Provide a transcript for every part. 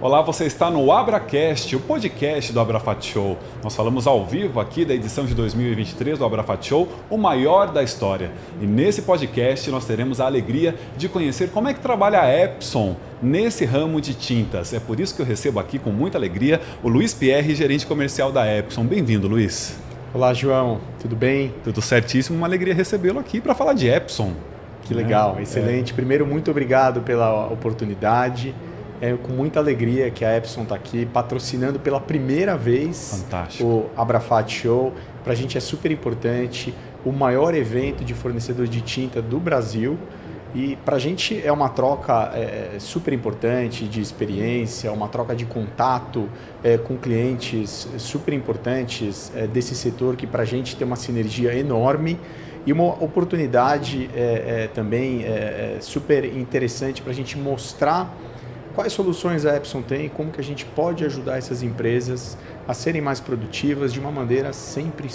Olá, você está no AbraCast, o podcast do Abrafat Show. Nós falamos ao vivo aqui da edição de 2023 do Abrafat Show, o maior da história. E nesse podcast nós teremos a alegria de conhecer como é que trabalha a Epson nesse ramo de tintas. É por isso que eu recebo aqui com muita alegria o Luiz Pierre, gerente comercial da Epson. Bem-vindo, Luiz. Olá, João. Tudo bem? Tudo certíssimo. Uma alegria recebê-lo aqui para falar de Epson. Que legal, excelente. Primeiro, muito obrigado pela oportunidade. É com muita alegria que a Epson está aqui patrocinando pela primeira vez Fantástico. O Abrafat Show. Para a gente é super importante, o maior evento de fornecedores de tinta do Brasil. E para a gente é uma troca super importante de experiência, uma troca de contato com clientes super importantes desse setor que para a gente tem uma sinergia enorme. E uma oportunidade também super interessante para a gente mostrar quais soluções a Epson tem e como que a gente pode ajudar essas empresas a serem mais produtivas de uma maneira sempre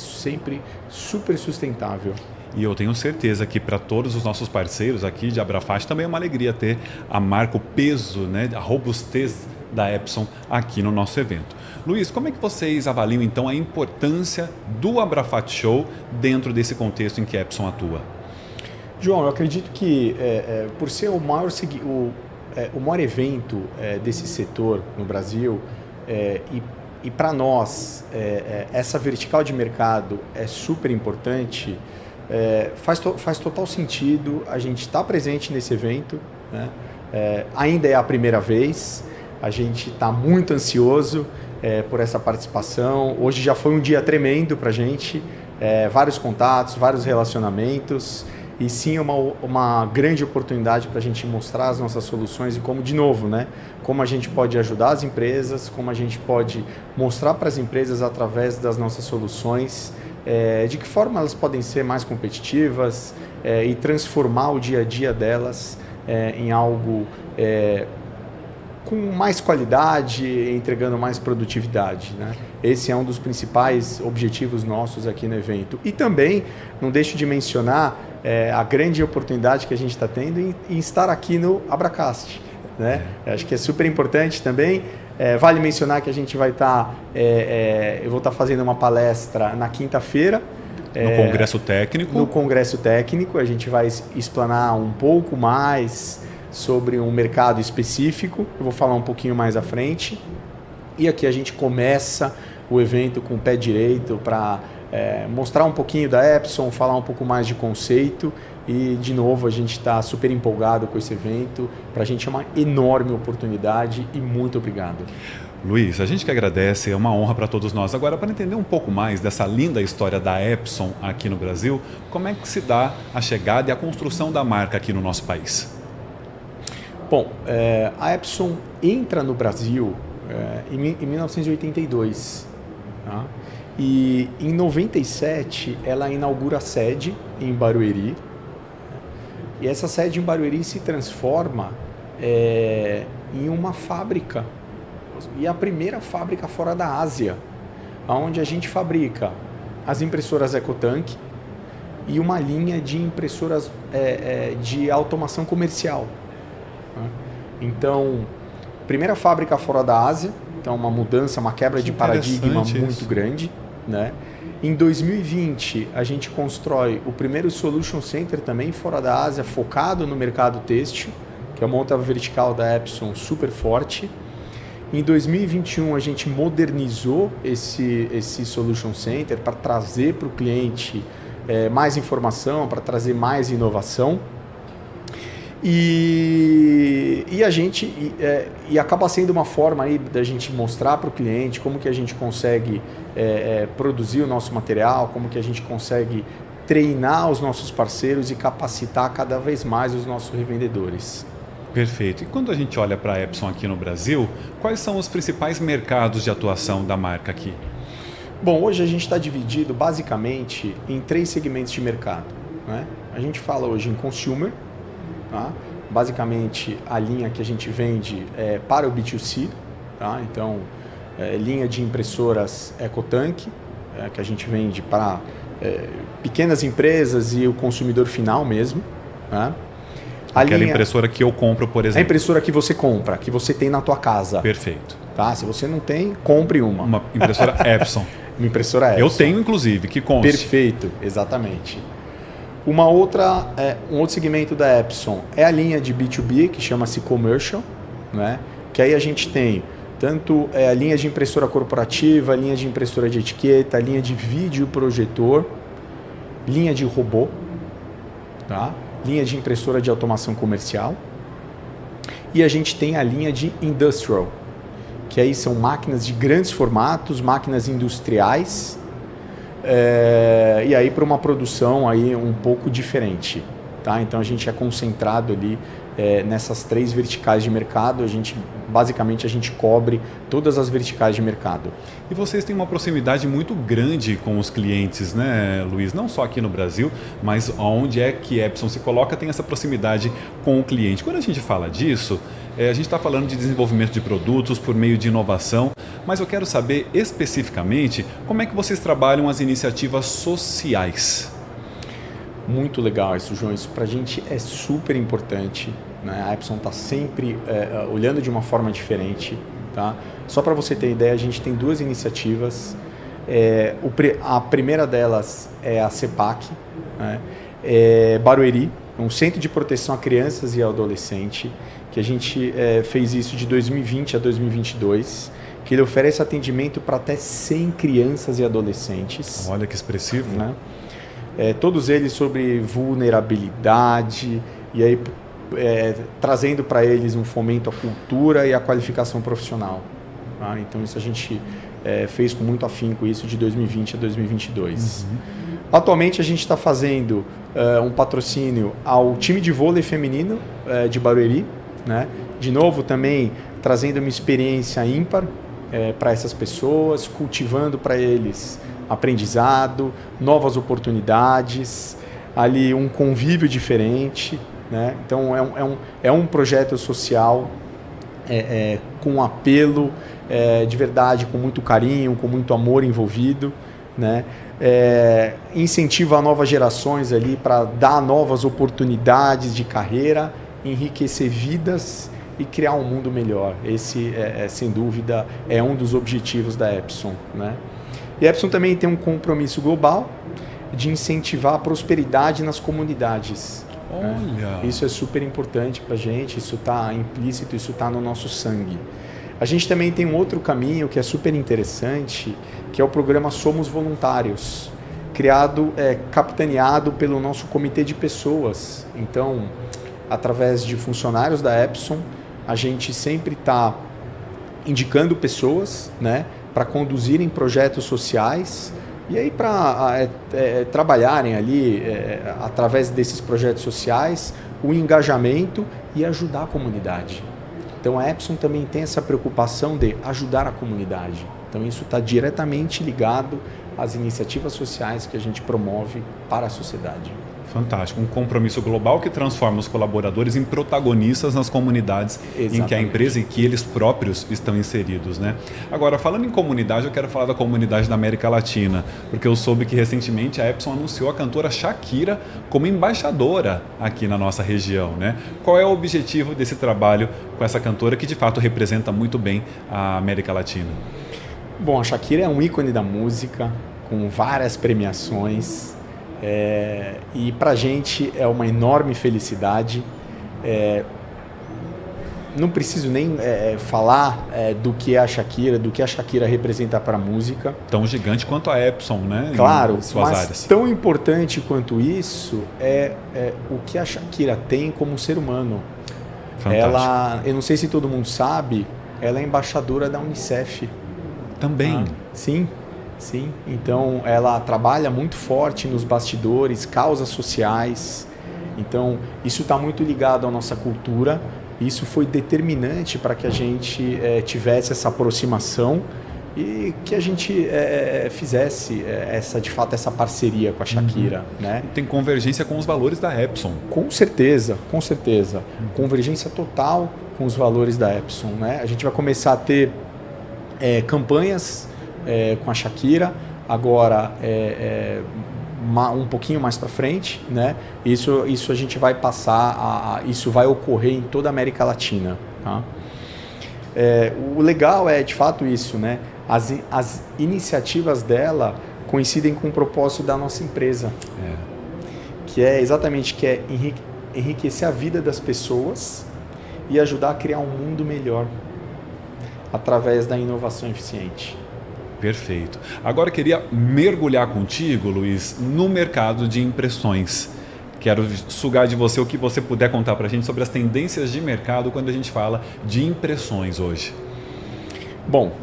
super sustentável. E eu tenho certeza que para todos os nossos parceiros aqui de Abrafat também é uma alegria ter a marca, o peso, né, a robustez da Epson aqui no nosso evento. Luiz, como é que vocês avaliam então a importância do Abrafat Show dentro desse contexto em que a Epson atua? João, eu acredito que por ser o maior evento desse setor no Brasil e para nós essa vertical de mercado é super importante, faz total sentido a gente estar presente nesse evento, né? Ainda é a primeira vez, a gente está muito ansioso por essa participação. Hoje já foi um dia tremendo para a gente, vários contatos, vários relacionamentos. E sim, é uma grande oportunidade para a gente mostrar as nossas soluções e como, de novo, né, como a gente pode ajudar as empresas, como a gente pode mostrar para as empresas através das nossas soluções, de que forma elas podem ser mais competitivas e transformar o dia a dia delas em algo com mais qualidade, entregando mais produtividade, né? Esse é um dos principais objetivos nossos aqui no evento. E também, não deixo de mencionar a grande oportunidade que a gente está tendo em estar aqui no Abracast, né? Acho que é super importante também. Vale mencionar que a gente vai estar, eu vou estar fazendo uma palestra na quinta-feira. No Congresso Técnico. No Congresso Técnico, a gente vai explanar um pouco mais sobre um mercado específico, eu vou falar um pouquinho mais à frente. E aqui a gente começa o evento com o pé direito para mostrar um pouquinho da Epson, falar um pouco mais de conceito e, de novo, a gente está super empolgado com esse evento. Para a gente é uma enorme oportunidade e muito obrigado. Luiz, a gente que agradece, é uma honra para todos nós. Agora, para entender um pouco mais dessa linda história da Epson aqui no Brasil, como é que se dá a chegada e a construção da marca aqui no nosso país? Bom, a Epson entra no Brasil em 1982, tá? E em 97 ela inaugura a sede em Barueri, e essa sede em Barueri se transforma em uma fábrica, e a primeira fábrica fora da Ásia, onde a gente fabrica as impressoras EcoTank e uma linha de impressoras de automação comercial. Então, primeira fábrica fora da Ásia, então uma mudança, uma quebra de paradigma muito grande, né? Em 2020, a gente constrói o primeiro Solution Center também fora da Ásia, focado no mercado têxtil, que é uma outra vertical da Epson super forte. Em 2021, a gente modernizou esse Solution Center para trazer para o cliente mais informação, para trazer mais inovação. E a gente acaba sendo uma forma aí da gente mostrar para o cliente como que a gente consegue produzir o nosso material, como que a gente consegue treinar os nossos parceiros e capacitar cada vez mais os nossos revendedores. Perfeito. E quando a gente olha para a Epson aqui no Brasil, quais são os principais mercados de atuação da marca aqui? Bom, hoje a gente está dividido basicamente em 3 segmentos de mercado, né? A gente fala hoje em consumer, tá? Basicamente a linha que a gente vende para o B2C, tá? Então linha de impressoras EcoTank, que a gente vende para pequenas empresas e o consumidor final mesmo, tá? Aquela impressora que eu compro, por exemplo. A impressora que você compra, que você tem na tua casa. Perfeito. Tá? Se você não tem, compre uma. Uma impressora Epson. Uma impressora Epson. Eu tenho, inclusive, que conste. Perfeito, exatamente. Um outro segmento da Epson é a linha de B2B, que chama-se Commercial, né? Que aí a gente tem tanto a linha de impressora corporativa, linha de impressora de etiqueta, linha de vídeo projetor, linha de robô, tá? Linha de impressora de automação comercial, e a gente tem a linha de Industrial, que aí são máquinas de grandes formatos, máquinas industriais, e aí para uma produção aí um pouco diferente, tá? Então a gente é concentrado ali nessas 3 verticais de mercado. Basicamente a gente cobre todas as verticais de mercado. E vocês têm uma proximidade muito grande com os clientes, né, Luiz? Não só aqui no Brasil, mas onde é que Epson se coloca tem essa proximidade com o cliente. Quando a gente fala disso, a gente está falando de desenvolvimento de produtos por meio de inovação, mas eu quero saber especificamente como é que vocês trabalham as iniciativas sociais. Muito legal isso, João. Isso para a gente é super importante, né? A Epson está sempre olhando de uma forma diferente, tá? Só para você ter ideia, a gente tem 2 iniciativas. A primeira delas é a CEPAC, né? Barueri, um centro de proteção a crianças e adolescentes, que a gente fez isso de 2020 a 2022, que ele oferece atendimento para até 100 crianças e adolescentes. Olha que expressivo, né? Todos eles sobre vulnerabilidade, e aí trazendo para eles um fomento à cultura e à qualificação profissional. Tá? Então isso a gente fez com muito afinco isso de 2020 a 2022. Uhum. Atualmente a gente está fazendo um patrocínio ao time de vôlei feminino de Barueri, né? De novo também trazendo uma experiência ímpar para essas pessoas, cultivando para eles aprendizado, novas oportunidades, ali um convívio diferente, né? Então é um projeto social com apelo de verdade, com muito carinho, com muito amor envolvido, né? Incentiva novas gerações ali para dar novas oportunidades de carreira, enriquecer vidas e criar um mundo melhor. Esse, sem dúvida, é um dos objetivos da Epson, né? E a Epson também tem um compromisso global de incentivar a prosperidade nas comunidades. Olha! Isso é super importante para a gente, isso está implícito, isso está no nosso sangue. A gente também tem um outro caminho que é super interessante, que é o programa Somos Voluntários, criado, capitaneado pelo nosso comitê de pessoas. Então, através de funcionários da Epson, a gente sempre está indicando pessoas, né, para conduzirem projetos sociais e aí para trabalharem ali, através desses projetos sociais, o engajamento e ajudar a comunidade. Então a Epson também tem essa preocupação de ajudar a comunidade. Então isso está diretamente ligado às iniciativas sociais que a gente promove para a sociedade. Fantástico, um compromisso global que transforma os colaboradores em protagonistas nas comunidades em que a empresa e que eles próprios estão inseridos, né? Agora, falando em comunidade, eu quero falar da comunidade da América Latina, porque eu soube que recentemente a Epson anunciou a cantora Shakira como embaixadora aqui na nossa região, né? Qual é o objetivo desse trabalho com essa cantora que de fato representa muito bem a América Latina? Bom, a Shakira é um ícone da música, com várias premiações. E para a gente é uma enorme felicidade. Não preciso nem falar do que é a Shakira representa para a música. Tão gigante quanto a Epson, né? Claro, em suas mas áreas. Tão importante quanto isso é o que a Shakira tem como ser humano. Fantástico. Eu não sei se todo mundo sabe, ela é embaixadora da Unicef. Também? Sim. Sim, então ela trabalha muito forte nos bastidores, causas sociais. Então isso está muito ligado à nossa cultura. Isso foi determinante para que a gente tivesse essa aproximação e que a gente fizesse de fato essa parceria com a Shakira, né? Tem convergência com os valores da Epson. Com certeza, com certeza. Convergência total com os valores da Epson, né? A gente vai começar a ter campanhas com a Shakira, agora um pouquinho mais para frente, né? Isso a gente vai passar, isso vai ocorrer em toda a América Latina. Tá? O legal é de fato isso, né? As iniciativas dela coincidem com o propósito da nossa empresa, que é exatamente enriquecer a vida das pessoas e ajudar a criar um mundo melhor através da inovação eficiente. Perfeito. Agora eu queria mergulhar contigo, Luiz, no mercado de impressões. Quero sugar de você o que você puder contar para a gente sobre as tendências de mercado quando a gente fala de impressões hoje. Bom,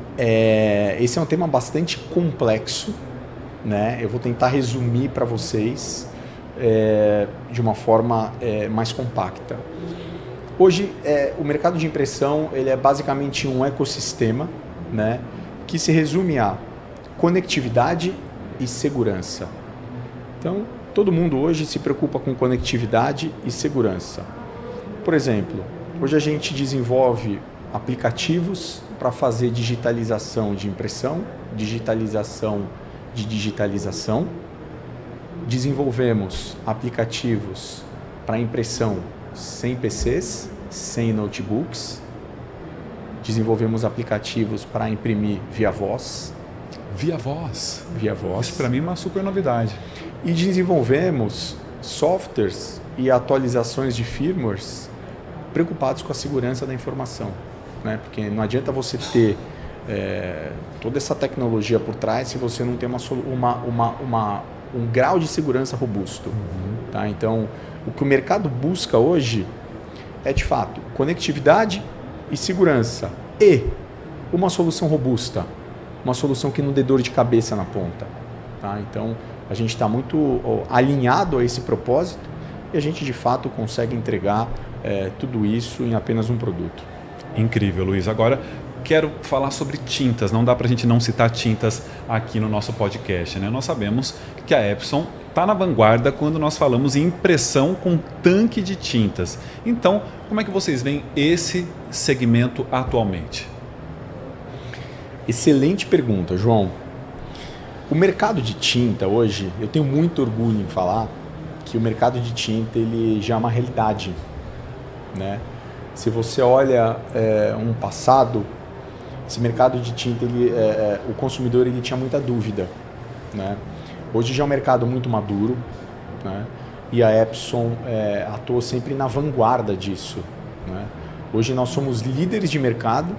esse é um tema bastante complexo, né? Eu vou tentar resumir para vocês de uma forma mais compacta. Hoje, o mercado de impressão ele é basicamente um ecossistema, né? Que se resume a conectividade e segurança. Então, todo mundo hoje se preocupa com conectividade e segurança. Por exemplo, hoje a gente desenvolve aplicativos para fazer digitalização de impressão, digitalização de digitalização. Desenvolvemos aplicativos para impressão sem PCs, sem notebooks. Desenvolvemos aplicativos para imprimir via voz. Via voz? Via voz. Isso para mim é uma super novidade. E desenvolvemos softwares e atualizações de firmwares preocupados com a segurança da informação, né? Porque não adianta você ter toda essa tecnologia por trás se você não tem um grau de segurança robusto. Tá? Então, o que o mercado busca hoje é, de fato, conectividade e segurança e uma solução robusta, uma solução que não dê dor de cabeça na ponta. Tá? Então, a gente está muito alinhado a esse propósito e a gente, de fato, consegue entregar tudo isso em apenas um produto. Incrível, Luiz. Agora, quero falar sobre tintas. Não dá para a gente não citar tintas aqui no nosso podcast, né? Nós sabemos que a Epson está na vanguarda quando nós falamos em impressão com tanque de tintas. Então, como é que vocês veem esse segmento atualmente? Excelente pergunta, João. O mercado de tinta hoje, eu tenho muito orgulho em falar que o mercado de tinta ele já é uma realidade, né? Se você olha um passado, esse mercado de tinta, o consumidor ele tinha muita dúvida, né? Hoje já é um mercado muito maduro, né? e a Epson atuou sempre na vanguarda disso, né? Hoje nós somos líderes de mercado,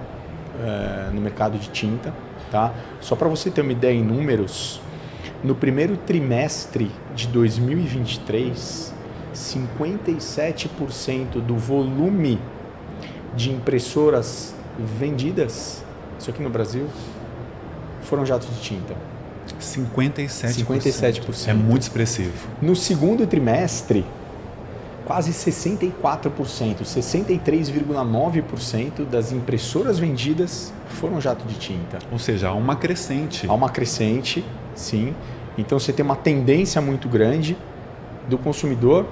no mercado de tinta, tá? Só para você ter uma ideia em números, no primeiro trimestre de 2023, 57% do volume de impressoras vendidas, isso aqui no Brasil, foram jatos de tinta. 57%. É muito expressivo. No segundo trimestre, quase 64%, 63,9% das impressoras vendidas foram jato de tinta. Ou seja, há uma crescente. Há uma crescente, sim. Então você tem uma tendência muito grande do consumidor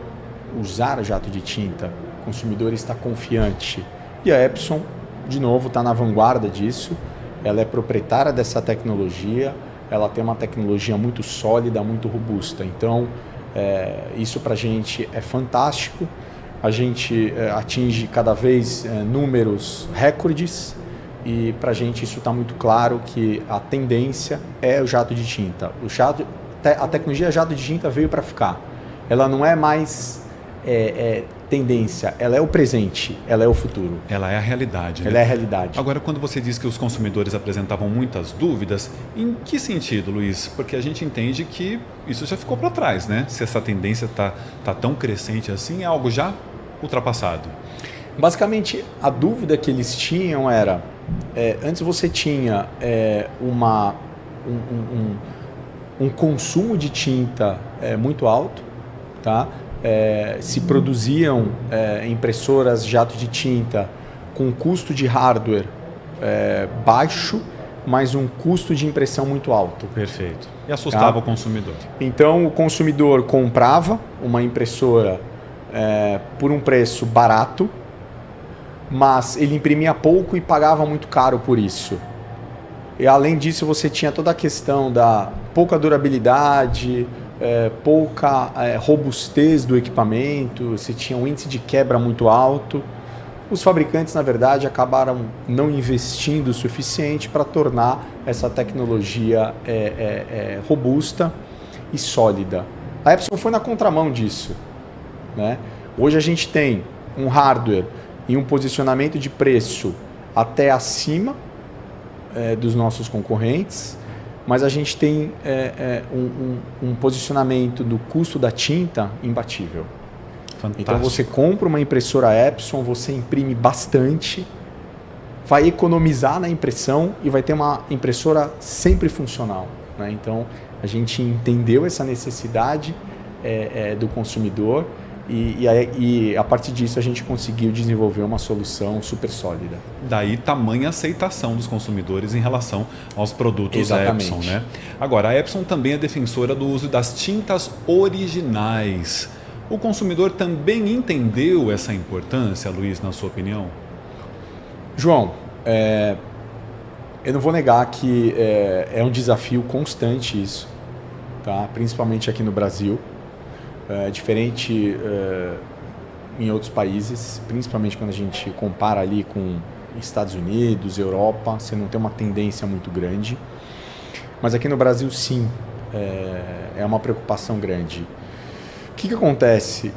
usar jato de tinta. O consumidor está confiante. E a Epson, de novo, está na vanguarda disso. Ela é proprietária dessa tecnologia. Ela tem uma tecnologia muito sólida, muito robusta. Então, isso para a gente é fantástico. A gente atinge cada vez números recordes e para a gente isso está muito claro que a tendência é o jato de tinta. A tecnologia jato de tinta veio para ficar. Ela não é mais tendência, ela é o presente, ela é o futuro. Ela é a realidade. Ela é a realidade. Agora, quando você diz que os consumidores apresentavam muitas dúvidas, em que sentido, Luiz? Porque a gente entende que isso já ficou para trás, né? Se essa tendência tá tão crescente assim, é algo já ultrapassado. Basicamente, a dúvida que eles tinham era, antes você tinha um consumo de tinta muito alto, tá? Se produziam impressoras jato de tinta com custo de hardware baixo, mas um custo de impressão muito alto. Perfeito. E assustava o consumidor. Então o consumidor comprava uma impressora por um preço barato, mas ele imprimia pouco e pagava muito caro por isso. E além disso você tinha toda a questão da pouca durabilidade, pouca robustez do equipamento, você tinha um índice de quebra muito alto. Os fabricantes, na verdade, acabaram não investindo o suficiente para tornar essa tecnologia robusta e sólida. A Epson foi na contramão disso, né? Hoje a gente tem um hardware e um posicionamento de preço até acima dos nossos concorrentes, mas a gente tem um posicionamento do custo da tinta imbatível. Fantástico. Então você compra uma impressora Epson, você imprime bastante, vai economizar na impressão e vai ter uma impressora sempre funcional, né? Então a gente entendeu essa necessidade do consumidor e a partir disso a gente conseguiu desenvolver uma solução super sólida. Daí tamanha aceitação dos consumidores em relação aos produtos Exatamente. Epson, né? Agora, a Epson também é defensora do uso das tintas originais. O consumidor também entendeu essa importância, Luiz, na sua opinião? João, eu não vou negar que é um desafio constante isso, tá? Principalmente aqui no Brasil. Diferente em outros países, principalmente quando a gente compara ali com Estados Unidos, Europa, você não tem uma tendência muito grande. Mas aqui no Brasil, sim, é uma preocupação grande. O que acontece?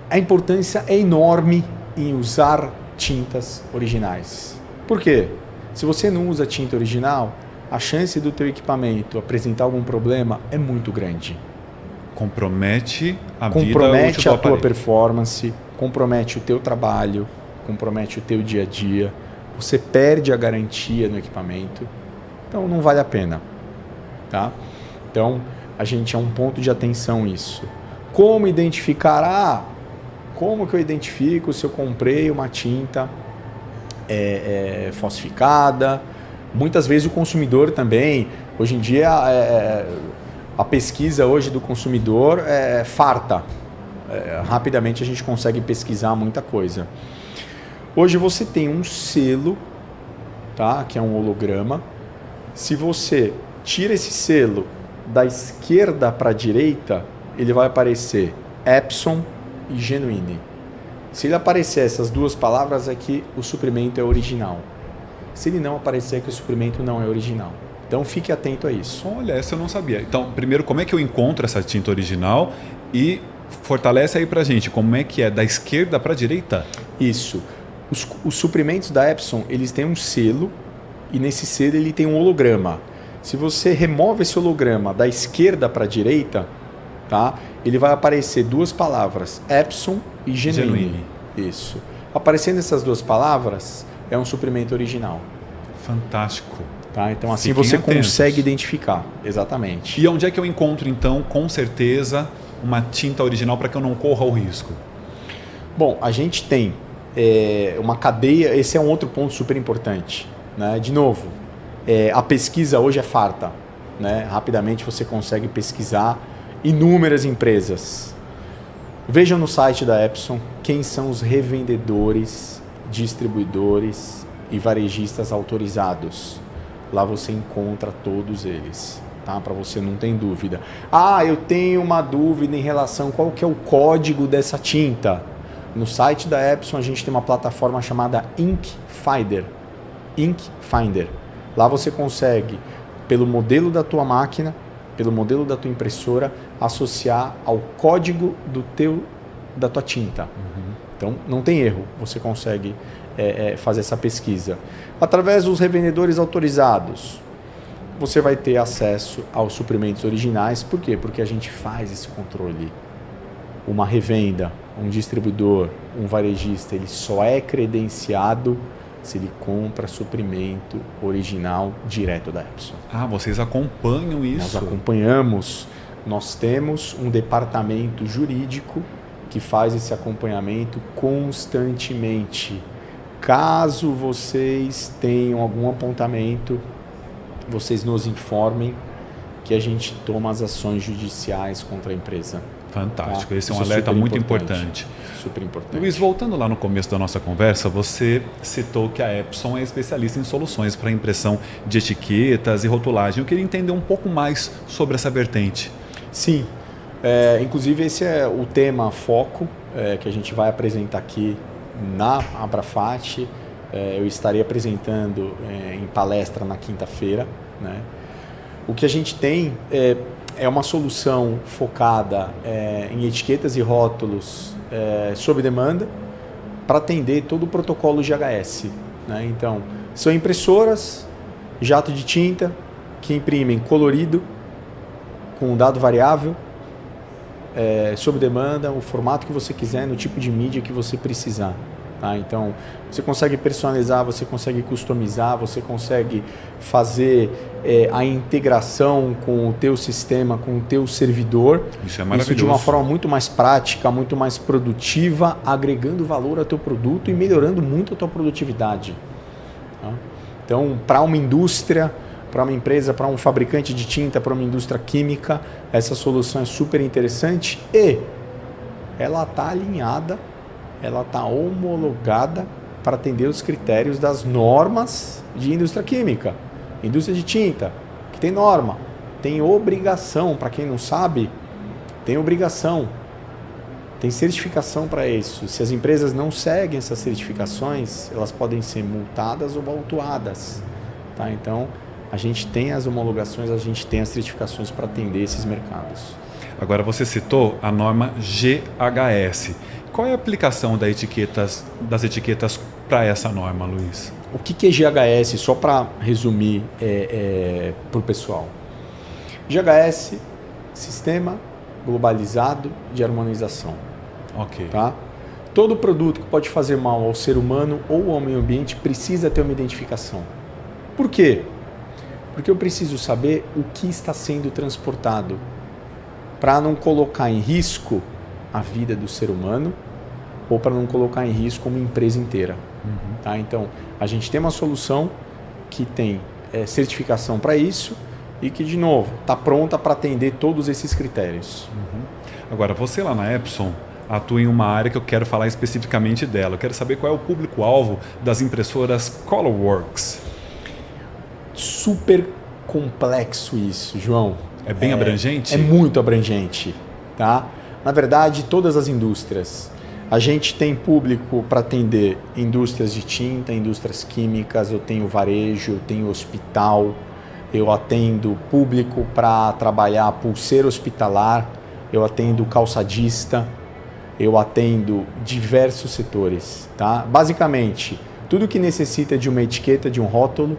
A importância é enorme em usar tintas originais. Por quê? Se você não usa tinta original, a chance do teu equipamento apresentar algum problema é muito grande. Compromete a Compromete vida a tua performance, compromete o teu trabalho, compromete o teu dia a dia. Você perde a garantia no equipamento, então não vale a pena, tá? Então a gente é um ponto de atenção isso. Como identificar? Como que eu identifico se eu comprei uma tinta falsificada? Muitas vezes o consumidor também, hoje em dia a pesquisa hoje do consumidor é farta. Rapidamente a gente consegue pesquisar muita coisa. Hoje você tem um selo, tá? Que é um holograma. Se você tira esse selo da esquerda para a direita, ele vai aparecer Epson e Genuine. Se ele aparecer essas duas palavras, é que o suprimento é original. Se ele não aparecer, é que o suprimento não é original. Então fique atento a isso. Olha, essa eu não sabia. Então, primeiro, como é que eu encontro essa tinta original? E fortalece aí pra gente, como é que é da esquerda para a direita? Isso. Os suprimentos da Epson, eles têm um selo e nesse selo ele tem um holograma. Se você remove esse holograma da esquerda para a direita, tá? Ele vai aparecer duas palavras, Epson e Genuine. Isso. Aparecendo essas duas palavras, é um suprimento original. Fantástico. Tá? Então assim Fiquem você atentos. consegue identificar. Exatamente. E onde é que eu encontro, então, com certeza, uma tinta original para que eu não corra o risco? Bom, a gente tem uma cadeia, esse é um outro ponto super importante. Né? De novo, a pesquisa hoje é farta. Né? Rapidamente você consegue pesquisar inúmeras empresas. Vejam no site da Epson quem são os revendedores, distribuidores e varejistas autorizados. Lá você encontra todos eles, tá? Para você não ter dúvida. Ah, eu tenho uma dúvida em relação qual que é o código dessa tinta. No site da Epson a gente tem uma plataforma chamada Ink Finder. Ink Finder. Lá você consegue, pelo modelo da tua máquina, pelo modelo da tua impressora, associar ao código da tua tinta. Então não tem erro, você consegue fazer essa pesquisa. Através dos revendedores autorizados, você vai ter acesso aos suprimentos originais. Por quê? Porque a gente faz esse controle. Uma revenda, um distribuidor, um varejista, ele só é credenciado se ele compra suprimento original direto da Epson. Ah, vocês acompanham isso? Nós acompanhamos. Nós temos um departamento jurídico que faz esse acompanhamento constantemente. Caso vocês tenham algum apontamento, vocês nos informem que a gente toma as ações judiciais contra a empresa. Fantástico, Tá? esse é um Isso alerta super muito importante. Super importante. Luiz, voltando lá no começo da nossa conversa, você citou que a Epson é especialista em soluções para impressão de etiquetas e rotulagem. Eu queria entender um pouco mais sobre essa vertente. Sim, inclusive esse é o tema foco que a gente vai apresentar aqui na Abrafat. Eu estarei apresentando em palestra na quinta-feira. Né? O que a gente tem é uma solução focada em etiquetas e rótulos sob demanda para atender todo o protocolo GHS. Né? Então, são impressoras, jato de tinta, que imprimem colorido, com um dado variável, sob demanda, o formato que você quiser, no tipo de mídia que você precisar. Tá? Então, você consegue personalizar, você consegue customizar, você consegue fazer a integração com o teu sistema, com o teu servidor. Isso é maravilhoso. Isso de uma forma muito mais prática, muito mais produtiva, agregando valor ao teu produto e melhorando muito a tua produtividade. Tá? Então, para uma indústria, para uma empresa, para um fabricante de tinta, para uma indústria química, essa solução é super interessante e ela está alinhada, ela está homologada para atender os critérios das normas de indústria química. Indústria de tinta, que tem norma, tem obrigação, para quem não sabe, tem obrigação, tem certificação para isso. Se as empresas não seguem essas certificações, elas podem ser multadas ou autuadas. Tá? Então, a gente tem as homologações, a gente tem as certificações para atender esses mercados. Agora, você citou a norma GHS. Qual é a aplicação das etiquetas para essa norma, Luiz? O que é GHS? Só para resumir para o pessoal. GHS, Sistema Globalizado de Harmonização. Ok. Tá? Todo produto que pode fazer mal ao ser humano ou ao meio ambiente precisa ter uma identificação. Por quê? Porque eu preciso saber o que está sendo transportado para não colocar em risco a vida do ser humano ou para não colocar em risco uma empresa inteira. Tá? Então, a gente tem uma solução que tem certificação para isso e que, de novo, está pronta para atender todos esses critérios. Agora, você lá na Epson atua em uma área que eu quero falar especificamente dela. Eu quero saber qual é o público-alvo das impressoras Colorworks. Super complexo isso, João. É bem abrangente? É muito abrangente. Tá? Na verdade, todas as indústrias. A gente tem público para atender indústrias de tinta, indústrias químicas, eu tenho varejo, eu tenho hospital, eu atendo público para trabalhar pulseira hospitalar, eu atendo calçadista, eu atendo diversos setores, tá? Basicamente, tudo que necessita de uma etiqueta, de um rótulo,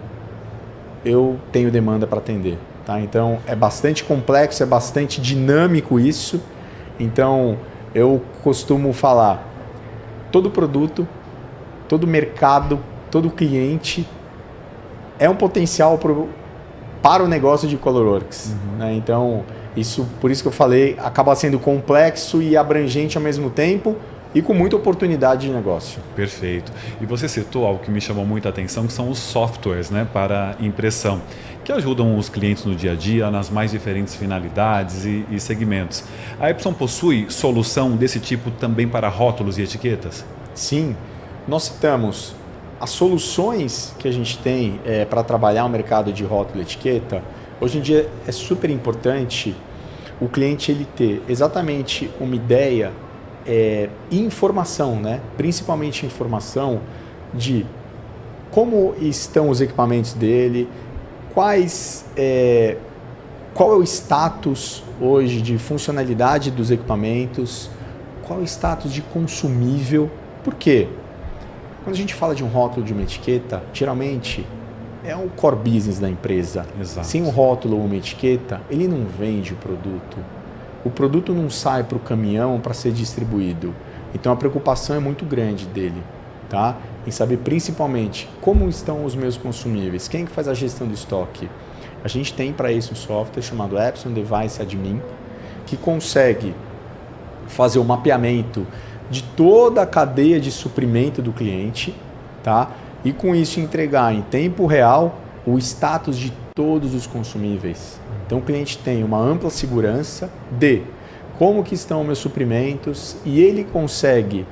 eu tenho demanda para atender, tá? Então, é bastante complexo, é bastante dinâmico isso. Então, eu costumo falar, todo produto, todo mercado, todo cliente é um potencial para o negócio de Colorworks, né? Então, por isso que eu falei, acaba sendo complexo e abrangente ao mesmo tempo e com muita oportunidade de negócio. Perfeito. E você citou algo que me chamou muita atenção, que são os softwares, né, para impressão, que ajudam os clientes no dia a dia, nas mais diferentes finalidades e segmentos. A Epson possui solução desse tipo também para rótulos e etiquetas? Sim, nós citamos as soluções que a gente tem para trabalhar o mercado de rótulo e etiqueta. Hoje em dia é super importante o cliente ele ter exatamente uma ideia e informação, né? Principalmente informação de como estão os equipamentos dele, qual é o status hoje de funcionalidade dos equipamentos, qual é o status de consumível. Por quê? Quando a gente fala de um rótulo, de uma etiqueta, geralmente é um core business da empresa. Exato. Sem um rótulo ou uma etiqueta, ele não vende o produto. O produto não sai para o caminhão para ser distribuído. Então a preocupação é muito grande dele, tá? Em saber principalmente como estão os meus consumíveis, quem que faz a gestão do estoque. A gente tem para isso um software chamado Epson Device Admin, que consegue fazer o mapeamento de toda a cadeia de suprimento do cliente, tá? E com isso entregar em tempo real o status de todos os consumíveis. Então o cliente tem uma ampla segurança de como que estão meus suprimentos e ele consegue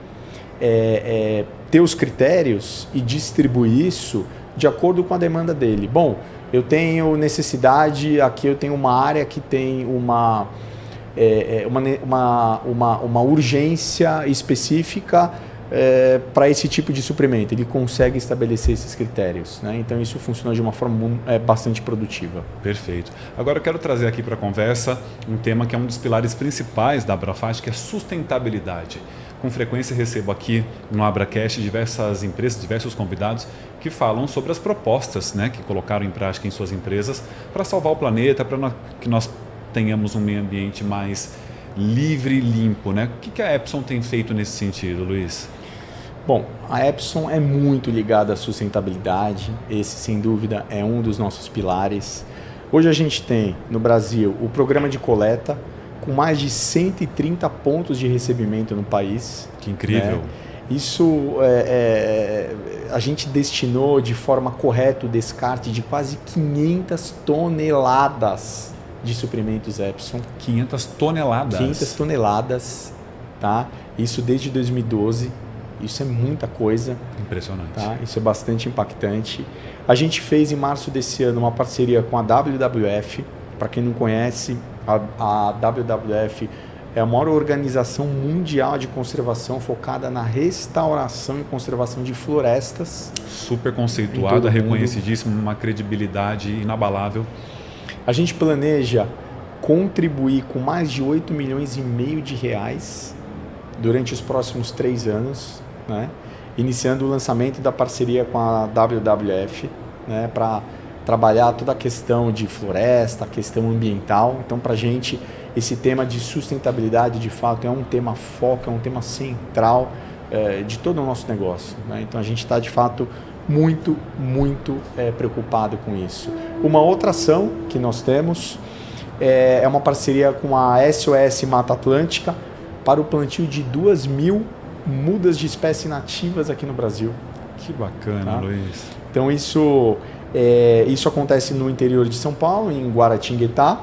ter os critérios e distribuir isso de acordo com a demanda dele. Bom, eu tenho necessidade, aqui eu tenho uma área que tem uma urgência específica para esse tipo de suprimento. Ele consegue estabelecer esses critérios, né? Então isso funciona de uma forma bastante produtiva. Perfeito. Agora eu quero trazer aqui para a conversa um tema que é um dos pilares principais da Abrafat, que é sustentabilidade. Com frequência recebo aqui no AbraCast diversas empresas, diversos convidados que falam sobre as propostas, né, que colocaram em prática em suas empresas para salvar o planeta, para que nós tenhamos um meio ambiente mais livre e limpo, né? O que a Epson tem feito nesse sentido, Luiz? Bom, a Epson é muito ligada à sustentabilidade, esse sem dúvida é um dos nossos pilares. Hoje a gente tem no Brasil o programa de coleta com mais de 130 pontos de recebimento no país. Que incrível! Né? Isso a gente destinou de forma correta o descarte de quase 500 toneladas de suprimentos Epson. 500 toneladas? 500 toneladas, tá? Isso desde 2012. Isso é muita coisa. Impressionante. Tá? Isso é bastante impactante. A gente fez em março desse ano uma parceria com a WWF. Para quem não conhece, a WWF é a maior organização mundial de conservação focada na restauração e conservação de florestas. Super conceituada, reconhecidíssima, uma credibilidade inabalável. A gente planeja contribuir com mais de 8 milhões e meio de reais durante os próximos 3 anos, né? Iniciando o lançamento da parceria com a WWF, né? Para trabalhar toda a questão de floresta, a questão ambiental. Então, para a gente, esse tema de sustentabilidade, de fato, é um tema foco, é um tema central de todo o nosso negócio, né? Então, a gente está, de fato, muito preocupado com isso. Uma outra ação que nós temos é uma parceria com a SOS Mata Atlântica para o plantio de 2.000 mudas de espécies nativas aqui no Brasil. Que bacana, tá? Luiz. Então isso acontece no interior de São Paulo, em Guaratinguetá,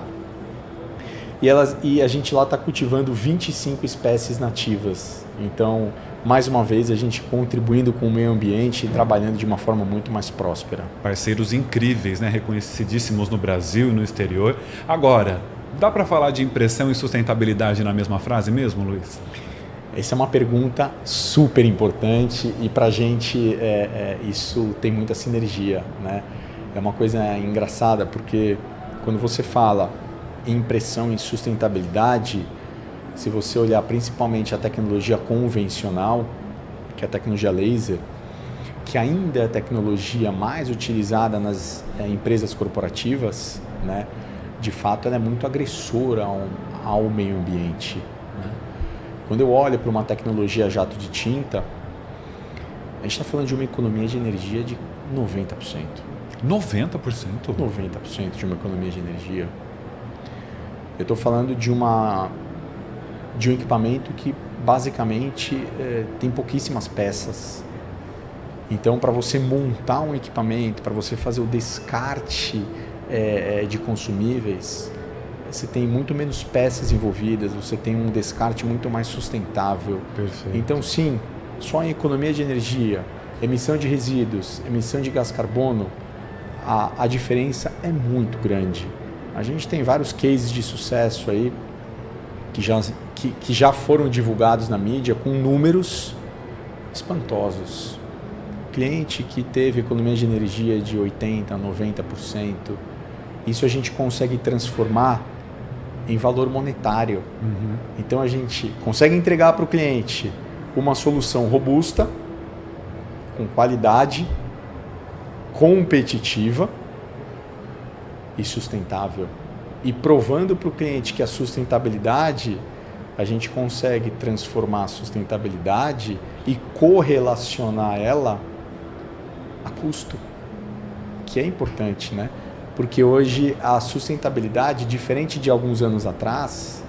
e a gente lá está cultivando 25 espécies nativas. Então, mais uma vez, a gente contribuindo com o meio ambiente e trabalhando de uma forma muito mais próspera. Parceiros incríveis, né? Reconhecidíssimos no Brasil e no exterior. Agora, dá para falar de impressão e sustentabilidade na mesma frase mesmo, Luiz? Essa é uma pergunta super importante e para a gente isso tem muita sinergia, né? É uma coisa engraçada, porque quando você fala em impressão e sustentabilidade, se você olhar principalmente a tecnologia convencional, que é a tecnologia laser, que ainda é a tecnologia mais utilizada nas empresas corporativas, né? De fato ela é muito agressora ao meio ambiente. Né? Quando eu olho para uma tecnologia jato de tinta, a gente está falando de uma economia de energia de 90%. 90%? 90% de uma economia de energia. Eu estou falando de um equipamento que basicamente tem pouquíssimas peças. Então, para você montar um equipamento, para você fazer o descarte de consumíveis, você tem muito menos peças envolvidas, você tem um descarte muito mais sustentável. Perfeito. Então, sim, só em economia de energia, emissão de resíduos, emissão de gás carbono, a diferença é muito grande. A gente tem vários cases de sucesso aí que já foram divulgados na mídia com números espantosos. Cliente que teve economia de energia de 80%, 90%, isso a gente consegue transformar em valor monetário. Uhum. Então a gente consegue entregar para o cliente uma solução robusta, com qualidade, competitiva e sustentável. E provando para o cliente que a sustentabilidade, a gente consegue transformar a sustentabilidade e correlacionar ela a custo, que é importante, né? Porque hoje a sustentabilidade, diferente de alguns anos atrás,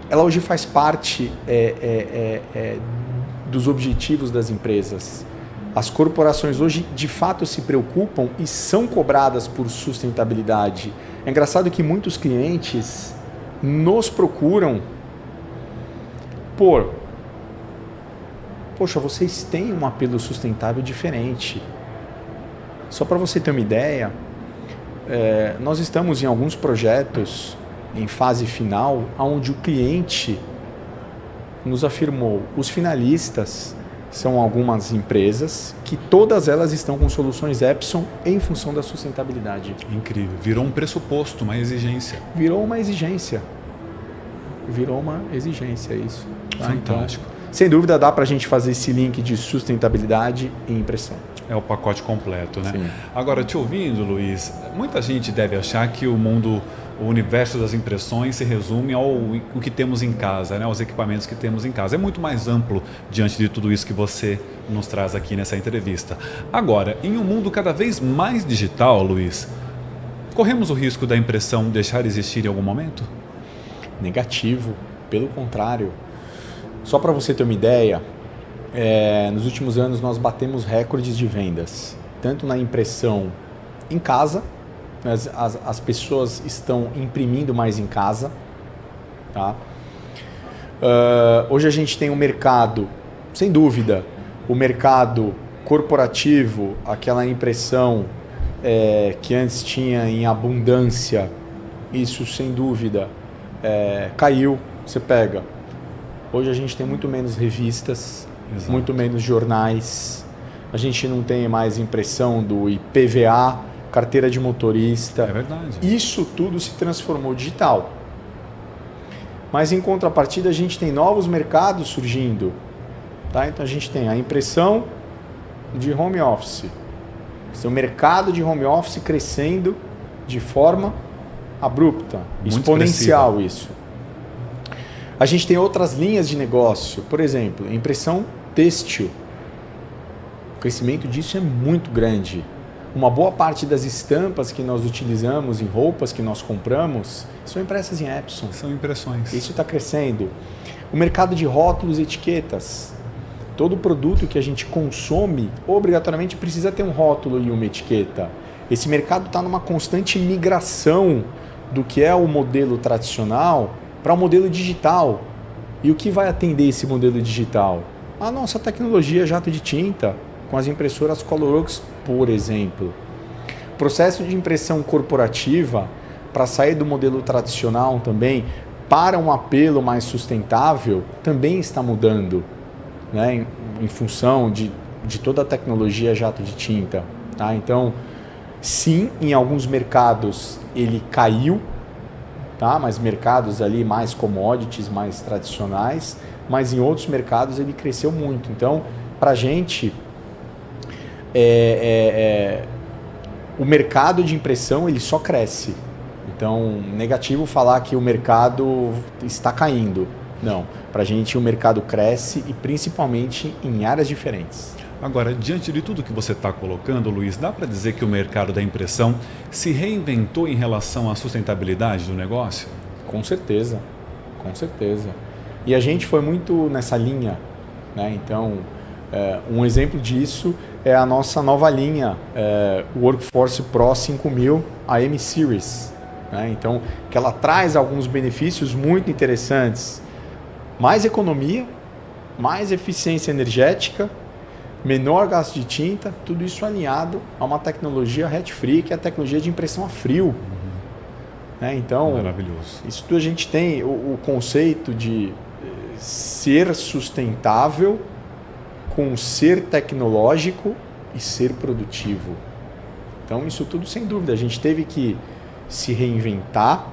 ela hoje faz parte dos objetivos das empresas. As corporações hoje de fato se preocupam e são cobradas por sustentabilidade. É engraçado que muitos clientes nos procuram poxa, vocês têm um apelo sustentável diferente. Só para você ter uma ideia, nós estamos em alguns projetos em fase final, onde o cliente nos afirmou, os finalistas são algumas empresas que todas elas estão com soluções Epson em função da sustentabilidade. Incrível. Virou um pressuposto, uma exigência. Virou uma exigência, isso. Tá? Fantástico. Então, sem dúvida dá para a gente fazer esse link de sustentabilidade e impressão. É o pacote completo, né? Sim. Agora, te ouvindo, Luiz, muita gente deve achar que o universo das impressões se resume ao que temos em casa, né? Aos equipamentos que temos em casa. É muito mais amplo diante de tudo isso que você nos traz aqui nessa entrevista. Agora, em um mundo cada vez mais digital, Luiz, corremos o risco da impressão deixar de existir em algum momento? Negativo, pelo contrário. Só para você ter uma ideia, nos últimos anos nós batemos recordes de vendas, tanto na impressão em casa, as pessoas estão imprimindo mais em casa. Tá? Hoje a gente tem um mercado, sem dúvida, o mercado corporativo, aquela impressão que antes tinha em abundância, isso sem dúvida caiu. Você pega, hoje a gente tem muito menos revistas, Exato. muito menos jornais, a gente não tem mais impressão do IPVA, carteira de motorista. É verdade. Isso tudo se transformou digital. Mas em contrapartida a gente tem novos mercados surgindo. Tá? Então a gente tem a impressão de home office. O mercado de home office crescendo de forma abrupta, Muito exponencial isso. A gente tem outras linhas de negócio, por exemplo, impressão têxtil. O crescimento disso é muito grande. Uma boa parte das estampas que nós utilizamos em roupas que nós compramos são impressas em Epson. São impressões. Isso está crescendo. O mercado de rótulos e etiquetas. Todo produto que a gente consome obrigatoriamente precisa ter um rótulo e uma etiqueta. Esse mercado está numa constante migração do que é o modelo tradicional para o modelo digital. E o que vai atender esse modelo digital? A nossa tecnologia jato de tinta, com as impressoras Colorox, por exemplo. O processo de impressão corporativa, para sair do modelo tradicional também, para um apelo mais sustentável, também está mudando, né? em função de toda a tecnologia jato de tinta. Tá? Então, Sim, em alguns mercados ele caiu, tá? Mas mercados ali mais commodities, mais tradicionais, mas em outros mercados ele cresceu muito. Então, para a gente, o mercado de impressão ele só cresce. Então, negativo falar que o mercado está caindo. Não, para a gente o mercado cresce e principalmente em áreas diferentes. Agora, diante de tudo que você está colocando, Luiz, dá para dizer que o mercado da impressão se reinventou em relação à sustentabilidade do negócio? Com certeza, com certeza. E a gente foi muito nessa linha, né? Então, um exemplo disso é a nossa nova linha, Workforce Pro 5000 AM Series. Né? Então, que ela traz alguns benefícios muito interessantes. Mais economia, mais eficiência energética, menor gasto de tinta, tudo isso alinhado a uma tecnologia HET-free, que é a tecnologia de impressão a frio. Então, maravilhoso. Isso tudo a gente tem o conceito de ser sustentável com ser tecnológico e ser produtivo. Então, isso tudo sem dúvida. A gente teve que se reinventar,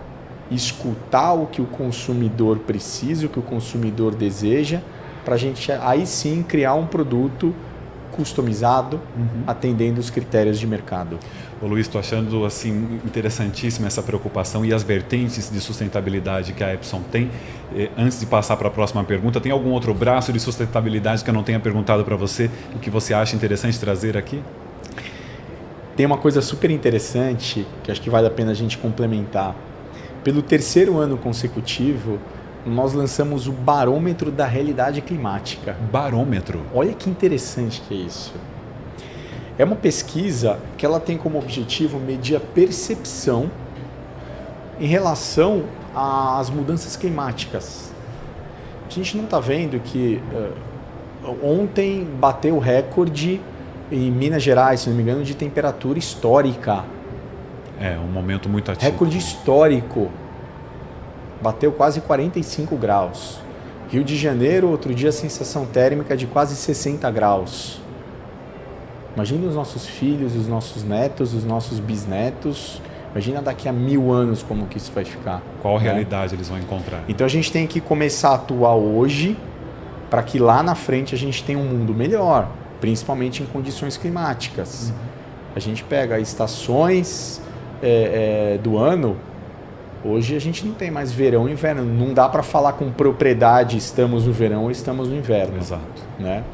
escutar o que o consumidor precisa, o que o consumidor deseja, para a gente aí sim criar um produto customizado, atendendo os critérios de mercado. Ô Luiz, estou achando assim, interessantíssima essa preocupação e as vertentes de sustentabilidade que a Epson tem. Antes de passar para a próxima pergunta, tem algum outro braço de sustentabilidade que eu não tenha perguntado para você e que você acha interessante trazer aqui? Tem uma coisa super interessante que acho que vale a pena a gente complementar. Pelo terceiro ano consecutivo, nós lançamos o Barômetro da Realidade Climática. Barômetro? Olha que interessante que é isso. É uma pesquisa que ela tem como objetivo medir a percepção em relação às mudanças climáticas. A gente não está vendo que ontem bateu o recorde em Minas Gerais, se não me engano, de temperatura histórica. É, um momento muito ativo. Recorde histórico. Bateu quase 45 graus. Rio de Janeiro, outro dia, sensação térmica de quase 60 graus. Imagina os nossos filhos, os nossos netos, os nossos bisnetos. Imagina daqui a 1000 anos como que isso vai ficar. Qual realidade eles vão encontrar? Então a gente tem que começar a atuar hoje para que lá na frente a gente tenha um mundo melhor, principalmente em condições climáticas. A gente pega estações do ano. Hoje a gente não tem mais verão e inverno. Não dá para falar com propriedade estamos no verão ou estamos no inverno. Exato. Né?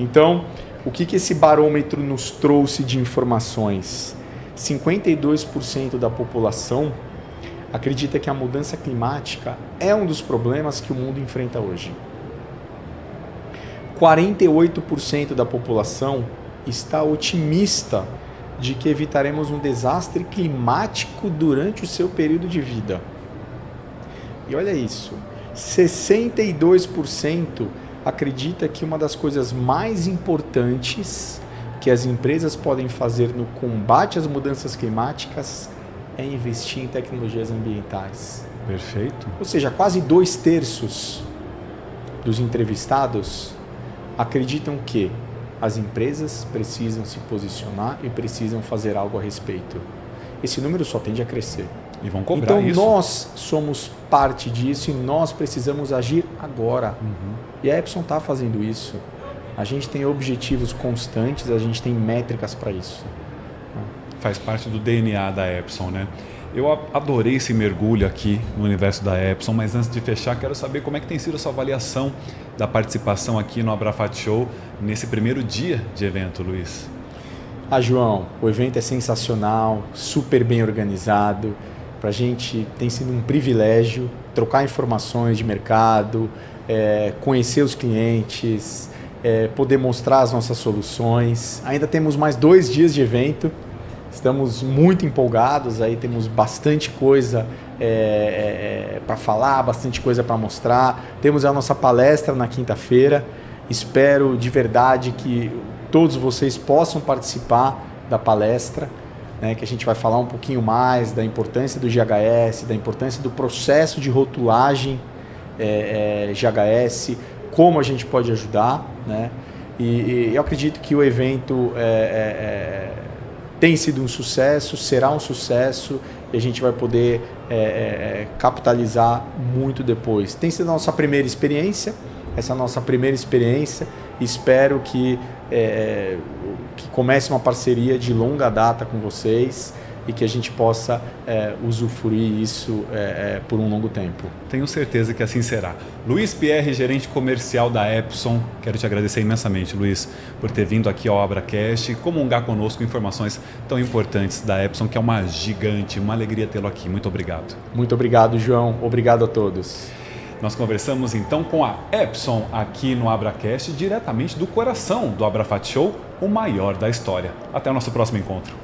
Então, o que esse barômetro nos trouxe de informações? 52% da população acredita que a mudança climática é um dos problemas que o mundo enfrenta hoje. 48% da população está otimista de que evitaremos um desastre climático durante o seu período de vida. E olha isso, 62% acredita que uma das coisas mais importantes que as empresas podem fazer no combate às mudanças climáticas é investir em tecnologias ambientais. Perfeito. Ou seja, quase 2/3 dos entrevistados acreditam que as empresas precisam se posicionar e precisam fazer algo a respeito. Esse número só tende a crescer. E vão cobrar então, isso. nós somos parte disso e nós precisamos agir agora. E a Epson está fazendo isso. A gente tem objetivos constantes, a gente tem métricas para isso. Faz parte do DNA da Epson, né? Eu adorei esse mergulho aqui no universo da Epson, mas antes de fechar, quero saber como é que tem sido a sua avaliação da participação aqui no Abrafat Show nesse primeiro dia de evento, Luiz. João, o evento é sensacional, super bem organizado. Para a gente tem sido um privilégio trocar informações de mercado, conhecer os clientes, poder mostrar as nossas soluções. Ainda temos mais 2 dias de evento. Estamos muito empolgados, aí temos bastante coisa para falar, bastante coisa para mostrar. Temos a nossa palestra na quinta-feira. Espero de verdade que todos vocês possam participar da palestra, né, que a gente vai falar um pouquinho mais da importância do GHS, da importância do processo de rotulagem GHS, como a gente pode ajudar. Né? E eu acredito que o evento tem sido um sucesso, será um sucesso e a gente vai poder capitalizar muito depois. Tem sido a nossa primeira experiência, espero que comece uma parceria de longa data com vocês e que a gente possa usufruir isso por um longo tempo. Tenho certeza que assim será. Luiz Pierre, gerente comercial da Epson, quero te agradecer imensamente, Luiz, por ter vindo aqui ao AbraCast e comungar conosco informações tão importantes da Epson, que é uma gigante, uma alegria tê-lo aqui. Muito obrigado. Muito obrigado, João. Obrigado a todos. Nós conversamos então com a Epson aqui no AbraCast, diretamente do coração do AbraFat Show, o maior da história. Até o nosso próximo encontro.